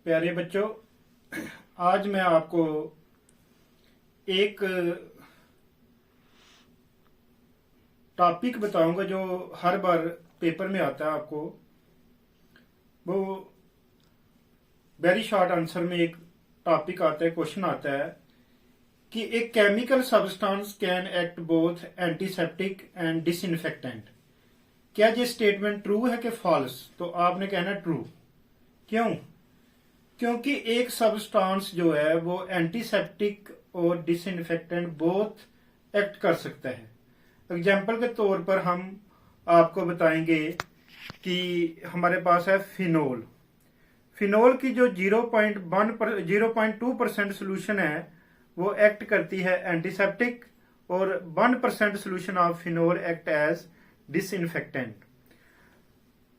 प्यारे बच्चों, आज मैं आपको एक टॉपिक बताऊंगा जो हर बार पेपर में आता है। आपको वो वेरी शॉर्ट आंसर में एक टॉपिक आता है, क्वेश्चन आता है कि एक chemical substance can act both antiseptic and disinfectant. क्या ये स्टेटमेंट ट्रू है कि फॉल्स? तो आपने कहना ट्रू। क्यों? क्योंकि एक सब्सटेंस जो है वो एंटीसेप्टिक और डिसइंफेक्टेंट बोथ एक्ट कर सकता है। एग्जाम्पल के तौर पर हम आपको बताएंगे कि हमारे पास है फिनोल। फिनोल की जो 0.2% सोल्यूशन है वो एक्ट करती है एंटीसेप्टिक, और 1% solution of phenol act as disinfectant.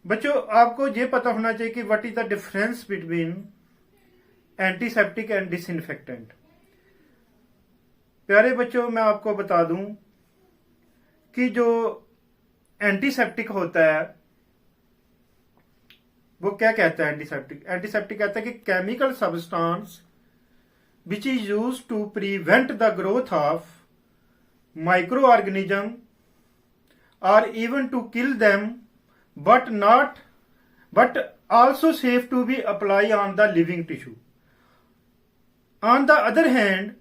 बच्चों, आपको ये पता होना चाहिए कि what is the difference between antiseptic and disinfectant. प्यारे बच्चों, मैं आपको बता दूं कि जो एंटीसेप्टिक होता है वो क्या कहता है? एंटीसेप्टिक कहता है कि chemical substance which is used to prevent the growth of micro organism और even to kill them, but also safe to be applied on the living tissue. On the other hand,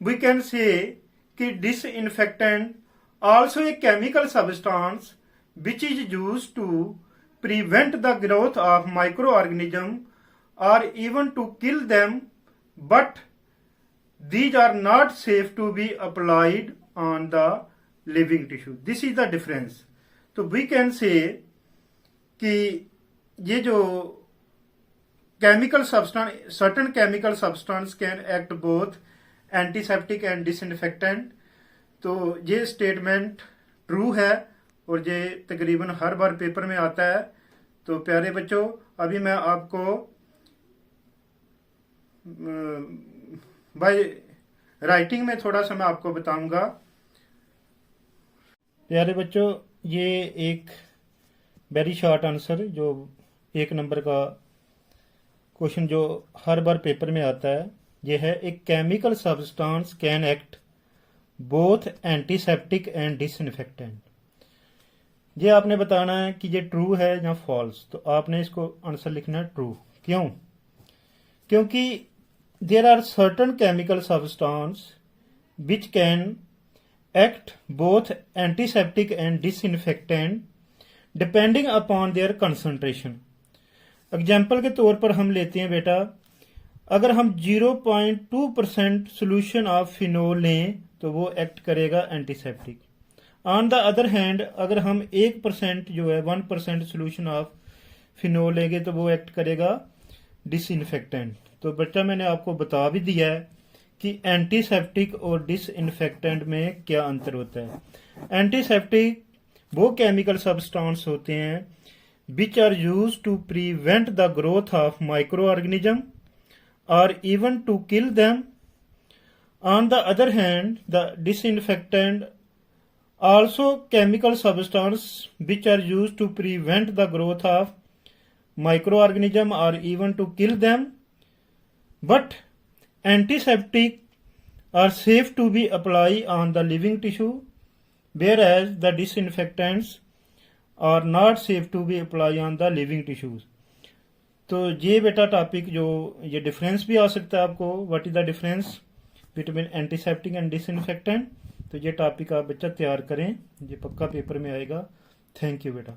we can say कि disinfectant also a chemical substance which is used to prevent the growth of microorganisms or even to kill them, but these are not safe to be applied on the living tissue. This is the difference. तो we can say कि ये जो chemical substance, certain chemical substance can act both antiseptic and disinfectant. तो ये statement true है और ये तकरीबन हर बार पेपर में आता है। तो प्यारे बच्चों, अभी मैं आपको बाय राइटिंग में थोड़ा सा मैं आपको बताऊंगा। प्यारे बच्चों, ये एक वेरी शॉर्ट आंसर जो 1 नंबर का क्वेश्चन जो हर बार पेपर में आता है, ये है एक chemical substance can act both antiseptic and disinfectant. ये आपने बताना है कि ये ट्रू है या फॉल्स। तो आपने इसको आंसर लिखना है ट्रू। क्यों? क्योंकि there are certain chemical substance which can act both antiseptic and disinfectant depending upon their concentration. Example के तौर पर हम लेते हैं बेटा, अगर हम 0.2% सोल्यूशन ऑफ फिनोल लें तो वो एक्ट करेगा antiseptic. On the other hand, अगर हम 1% जो है 1% सोल्यूशन ऑफ फिनोल लेंगे तो वो एक्ट करेगा डिसइंफेक्टेंट। तो बेटा, मैंने आपको बता भी दिया है कि एंटीसेप्टिक और डिसइंफेक्टेंट में क्या अंतर होता है। एंटीसेप्टिक वो केमिकल सब्सटेंस होते हैं which are used to prevent the growth of microorganisms or even to kill them. On the other hand, the disinfectant also chemical substance which are used to prevent the growth of microorganisms or even to kill them, but antiseptic are safe to be applied on the living tissue, whereas the disinfectants और not safe to be apply on the living tissues. तो ये बेटा topic जो ये difference भी आ सकता है आपको, what is the difference between antiseptic and disinfectant. तो ये टॉपिक आप बच्चा तैयार करें, ये पक्का पेपर में आएगा। थैंक यू बेटा।